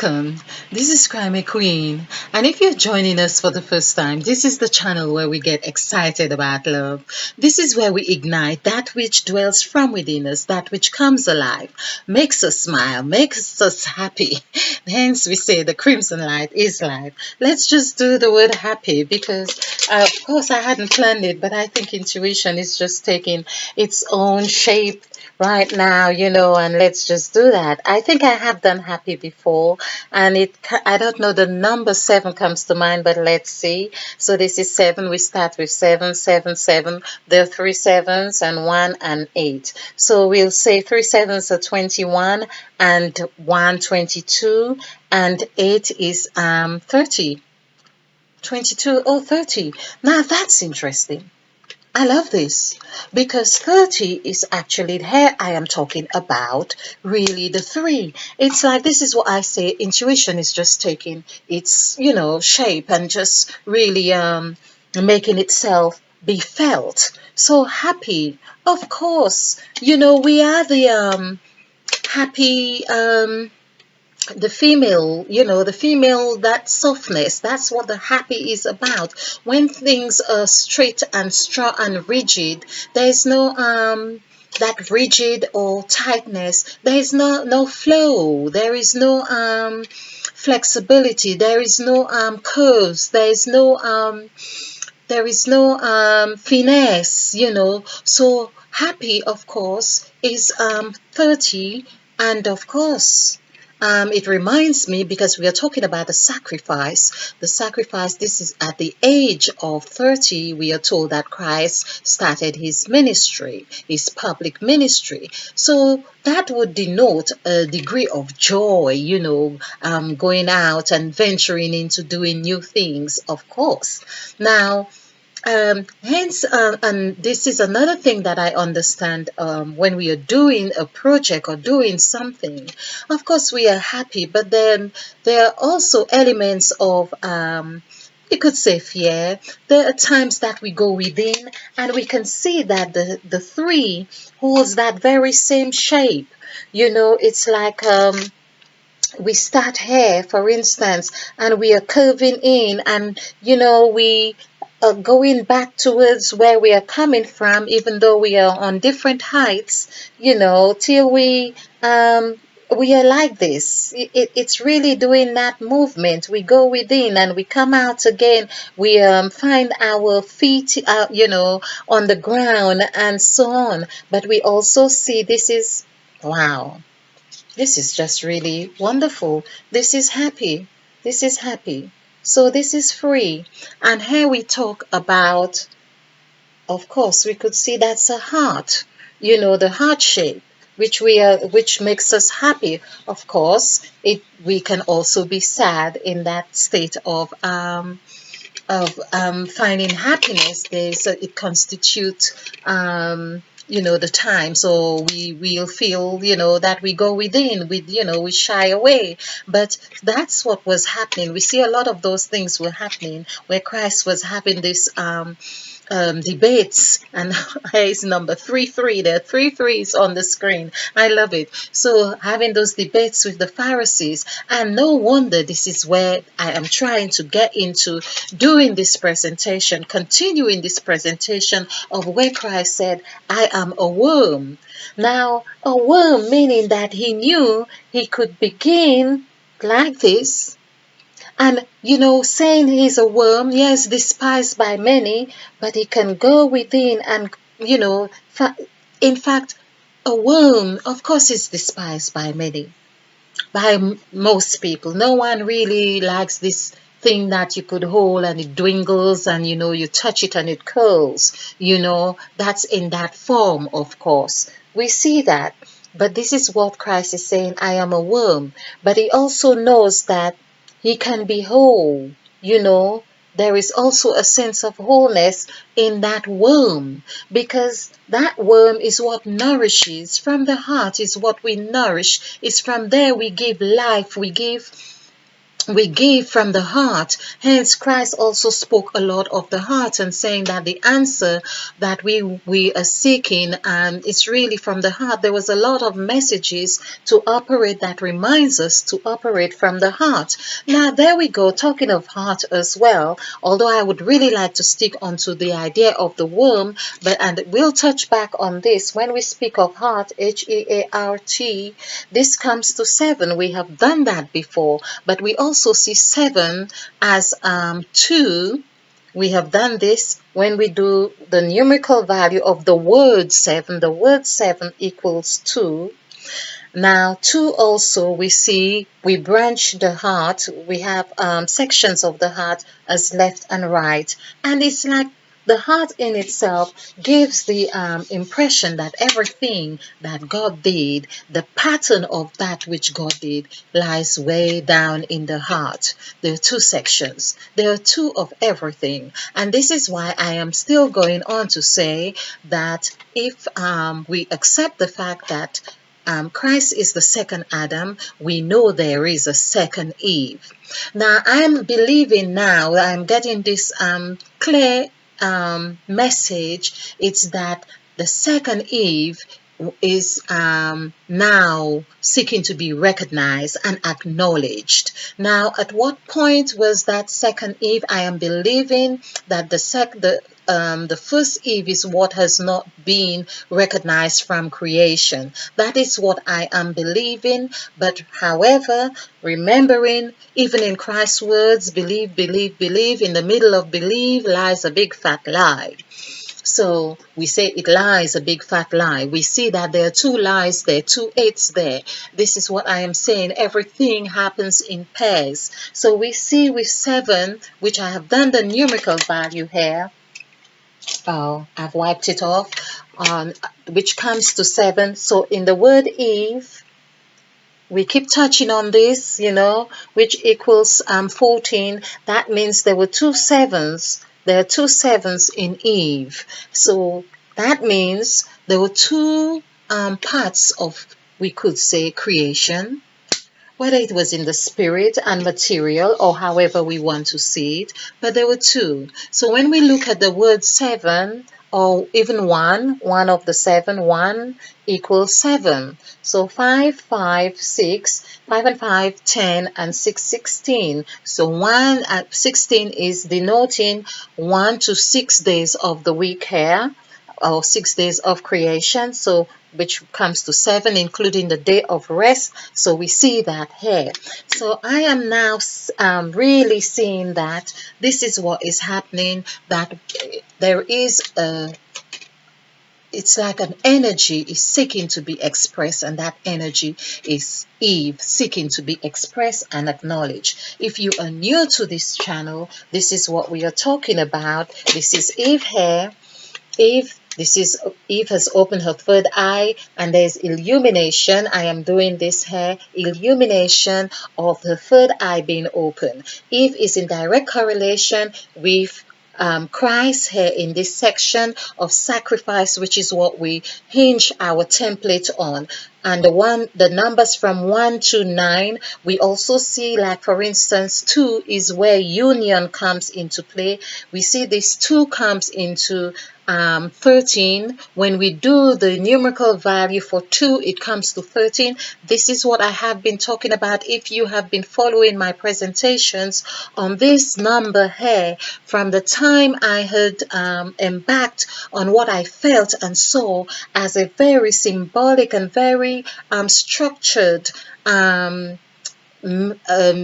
Welcome. This is Crime Queen, and if you're joining us for the first time, this is the channel where we get excited about love. This is where we ignite that which dwells from within us, that which comes alive, makes us smile, makes us happy. Hence, we say the crimson light is life. Let's just do the word happy because, of course, I hadn't planned it, but I think intuition is just taking its own shape right now, and let's just do that. I think I have done happy before, and I don't know, the number seven comes to mind, but let's see. So this is seven. We start with seven, seven, seven. There are three sevens and one and eight. So we'll say three sevens are 21 and one 22 and eight is 30. 22 or 30. Now that's interesting. I love this because 30 is actually here I am talking about really the three. It's like this is what I say intuition is just taking its, shape and just really making itself be felt. So happy. Of course, we are the happy the female, the female, that softness, that's what the happy is about. When things are straight and strong and rigid, there's no that rigid or tightness, there is no flow, there is no flexibility, there is no curves, there is no finesse, so happy, of course, is 30. And of course, it reminds me because we are talking about the sacrifice. The sacrifice, this is at the age of 30, we are told that Christ started his ministry, his public ministry. So that would denote a degree of joy, going out and venturing into doing new things, of course. Now, hence, and this is another thing that I understand when we are doing a project or doing something. Of course, we are happy, but then there are also elements of, you could say, fear. There are times that we go within and we can see that the three holds that very same shape. It's like we start here, for instance, and we are curving in, and we going back towards where we are coming from, even though we are on different heights, till we are like this. It's really doing that movement. We go within and we come out again. We find our feet, on the ground and so on. But we also see this is, wow, this is just really wonderful. This is happy. This is happy. So this is free. And here we talk about, of course, we could see that's a heart, the heart shape, which makes us happy. Of course, we can also be sad in that state of finding happiness. It constitutes the time, so we'll feel, that we go within, we shy away. But that's what was happening. We see a lot of those things were happening where Christ was having this debates, and is number 3 there are three threes on the screen. I love it. So having those debates with the Pharisees, and no wonder this is where I am trying to get into, doing this presentation, continuing this presentation of where Christ said, I am a worm. Now, a worm meaning that he knew he could begin like this. And, saying he's a worm, yes, despised by many, but he can go within and, in fact, a worm, of course, is despised by many, by most people. No one really likes this thing that you could hold and it dwindles and, you touch it and it curls, that's in that form, of course. We see that. But this is what Christ is saying, I am a worm. But he also knows that he can be whole, There is also a sense of wholeness in that worm, because that worm is what nourishes. From the heart is what we nourish. It's from there we give life, we give we give from the heart. Hence, Christ also spoke a lot of the heart and saying that the answer that we are seeking is really from the heart. There was a lot of messages to operate that reminds us to operate from the heart. Now, there we go, talking of heart as well, although I would really like to stick onto the idea of the womb, and we'll touch back on this when we speak of heart, Heart. This comes to 7. We have done that before, but we also see 7 as 2. We have done this when we do the numerical value of the word 7. The word 7 equals 2. Now, 2 also, we see we branch the heart. We have sections of the heart as left and right. And it's like the heart in itself gives the impression that everything that God did, the pattern of that which God did, lies way down in the heart. There are 2 sections. There are 2 of everything. And this is why I am still going on to say that if we accept the fact that Christ is the second Adam, we know there is a second Eve. Now, I'm believing now, I'm getting this clear message. It's that the second Eve is now seeking to be recognized and acknowledged. Now, at what point was that second Eve? I am believing that the first Eve is what has not been recognized from creation. That is what I am believing. But however, remembering, even in Christ's words, believe, believe, believe, in the middle of believe lies a big fat lie. So we say it lies a big fat lie. We see that there are 2 lies there, 2 eights there. This is what I am saying. Everything happens in pairs. So we see with 7, which I have done the numerical value here. Oh, I've wiped it off, which comes to 7. So in the word Eve, we keep touching on this, which equals 14. That means there were 2 7s. There are 2 7s in Eve. So that means there were 2 parts of, we could say, creation, whether it was in the spirit and material or however we want to see it, but there were 2. So when we look at the word 7, or even 1 of the 7, 1 equals 7. So 5, 5, 6, 5 and 5, 10, and 6, 16. So 1 at 16 is denoting 1 to 6 days of the week here, or 6 days of creation. So which comes to 7, including the day of rest. So we see that here. So I am now really seeing that this is what is happening, that there is it's like an energy is seeking to be expressed, and that energy is Eve seeking to be expressed and acknowledged. If you are new to this channel, this is what we are talking about. This is Eve here. Eve has opened her third eye, and there's illumination. I am doing this here, illumination of the third eye being open. Eve is in direct correlation with Christ here in this section of sacrifice, which is what we hinge our template on. And the numbers from 1 to 9, we also see, like for instance, 2 is where union comes into play. We see this 2 comes into 13. When we do the numerical value for 2, it comes to 13. This is what I have been talking about. If you have been following my presentations on this number here, from the time I had embarked on what I felt and saw as a very symbolic and very structured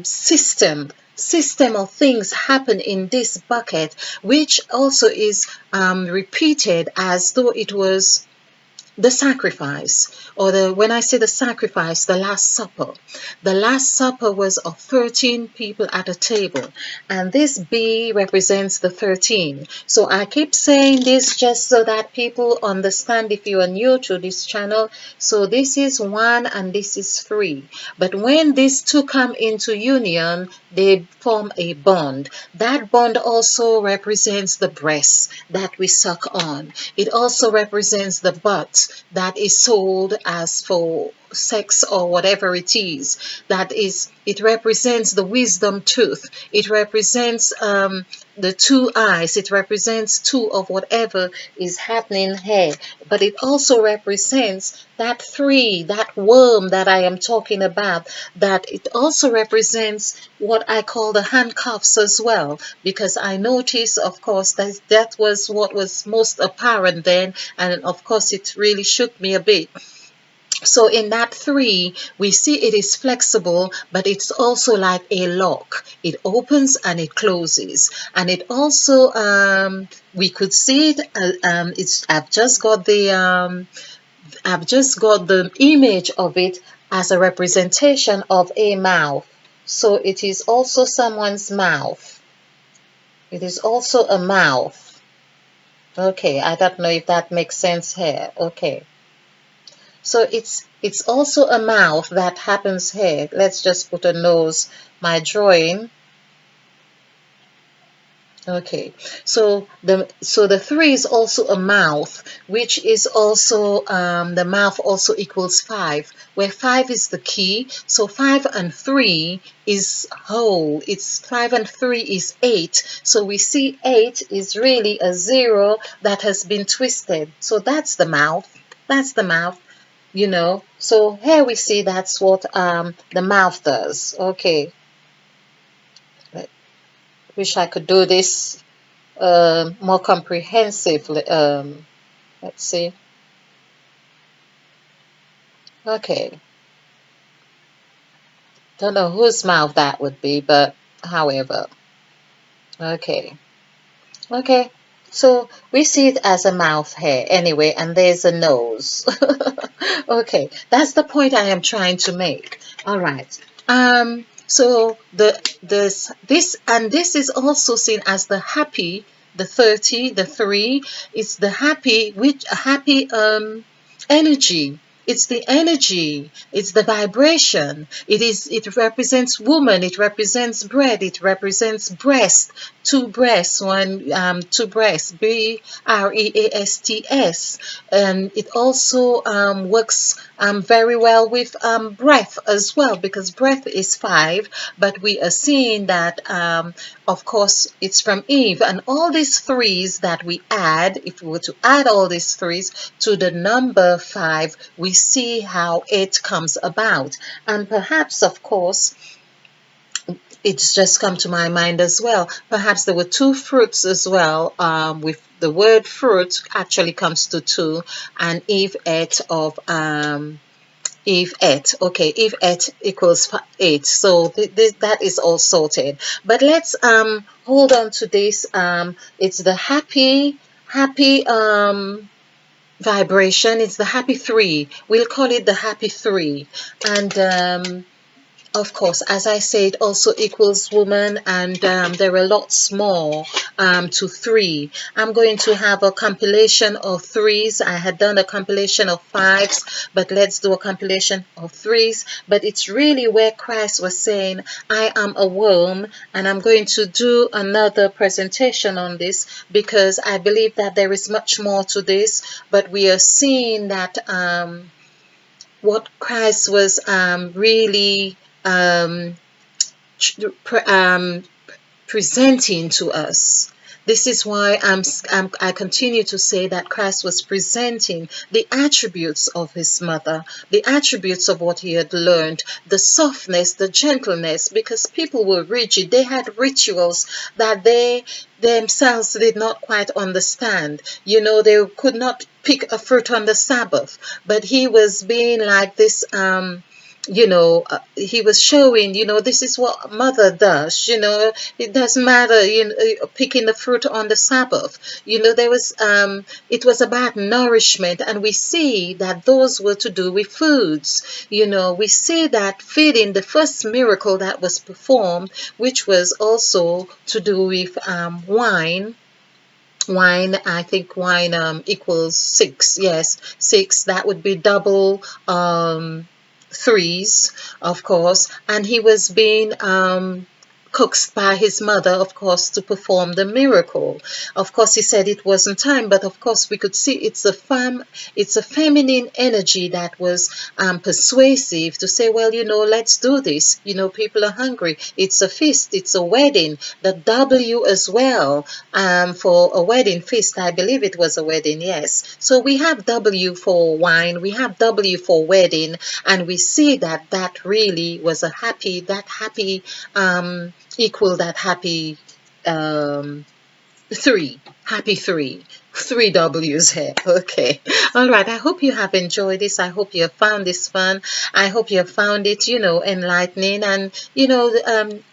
system of things happen in this bucket, which also is repeated as though it was the sacrifice, or when I say the sacrifice, the Last Supper. The Last Supper was of 13 people at a table, and this B represents the 13. So I keep saying this just so that people understand, if you are new to this channel. So this is 1 and this is 3. But when these 2 come into union, they form a bond. That bond also represents the breast that we suck on. It also represents the butt that is sold as for sex or whatever it is. That is, it represents the wisdom tooth. It represents the two eyes. It represents two of whatever is happening here. But it also represents that three, that worm that I am talking about. That it also represents what I call the handcuffs as well, because I noticed, of course, that that was what was most apparent then, and of course it really shook me a bit. So in that three, we see it is flexible, but it's also like a lock. It opens and it closes, and it also we could see it. It's I've just got the image of it as a representation of a mouth. So it is also someone's mouth. It is also a mouth. Okay, I don't know if that makes sense here. Okay. So it's also a mouth that happens here. Let's just put a nose. My drawing. Okay. So the three is also a mouth, which is also the mouth also equals five, where five is the key. So five and three is whole. It's five and three is eight. So we see eight is really a zero that has been twisted. So that's the mouth. That's the mouth. So here we see that's what the mouth does. Okay, wish I could do this more comprehensively. Let's see. Okay, don't know whose mouth that would be, but however. Okay, okay. So we see it as a mouth here anyway, and there's a nose. Okay, that's the point I am trying to make. All right. So this is also seen as the happy, the 30, the 3. It's the happy, which happy energy. It's the energy, it's the vibration. It represents woman, it represents bread, it represents breast, two breasts, two breasts, breasts. And it also works very well with breath as well, because breath is five, but we are seeing that of course it's from Eve, and all these threes that we add, if we were to add all these threes to the number five, we see how it comes about. And perhaps, of course, it's just come to my mind as well. Perhaps there were two fruits as well. With the word fruit actually comes to two, and Eve ate of Eve ate. Okay, Eve ate equals 8. So that is all sorted. But let's hold on to this. It's the happy vibration. It's the happy 3. We'll call it the happy 3. And of course, as I said, also equals woman, and there are lots more to 3. I'm going to have a compilation of 3s. I had done a compilation of 5s, but let's do a compilation of 3s. But it's really where Christ was saying, I am a worm, and I'm going to do another presentation on this because I believe that there is much more to this, but we are seeing that what Christ was really presenting to us. This is why I continue to say that Christ was presenting the attributes of his mother, the attributes of what he had learned, the softness, the gentleness, because people were rigid. They had rituals that they themselves did not quite understand. They could not pick a fruit on the Sabbath, but he was being like this he was showing, this is what mother does, it doesn't matter, picking the fruit on the Sabbath. It was about nourishment, and we see that those were to do with foods. We see that feeding, the first miracle that was performed, which was also to do with wine. I think wine equals 6. Yes, 6. That would be double 3s, of course. And he was being coaxed by his mother, of course, to perform the miracle. Of course, he said it wasn't time, but of course, we could see it's a feminine energy that was persuasive to say, well, let's do this. People are hungry. It's a feast. It's a wedding. The W as well, for a wedding feast. I believe it was a wedding. Yes. So we have W for wine. We have W for wedding, and we see that really was that happy equal that happy um, three. Happy three. Three W's here. Okay. All right. I hope you have enjoyed this. I hope you have found this fun. I hope you have found it, enlightening and,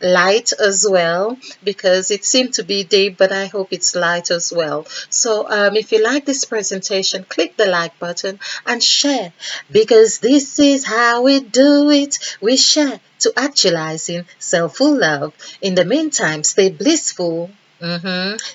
light as well, because it seemed to be deep, but I hope it's light as well. So if you like this presentation, click the like button and share, because this is how we do it. We share to actualizing self-full love. In the meantime, stay blissful.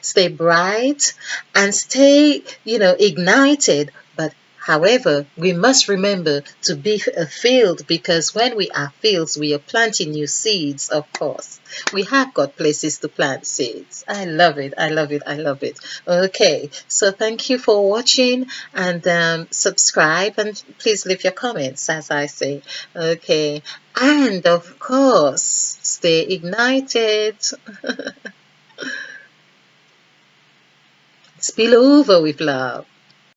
Stay bright and stay, ignited. But however, we must remember to be a field, because when we are fields, we are planting new seeds, of course. We have got places to plant seeds. I love it. I love it. I love it. Okay. So thank you for watching, and subscribe, and please leave your comments, as I say. Okay. And of course, stay ignited. Spill over with love.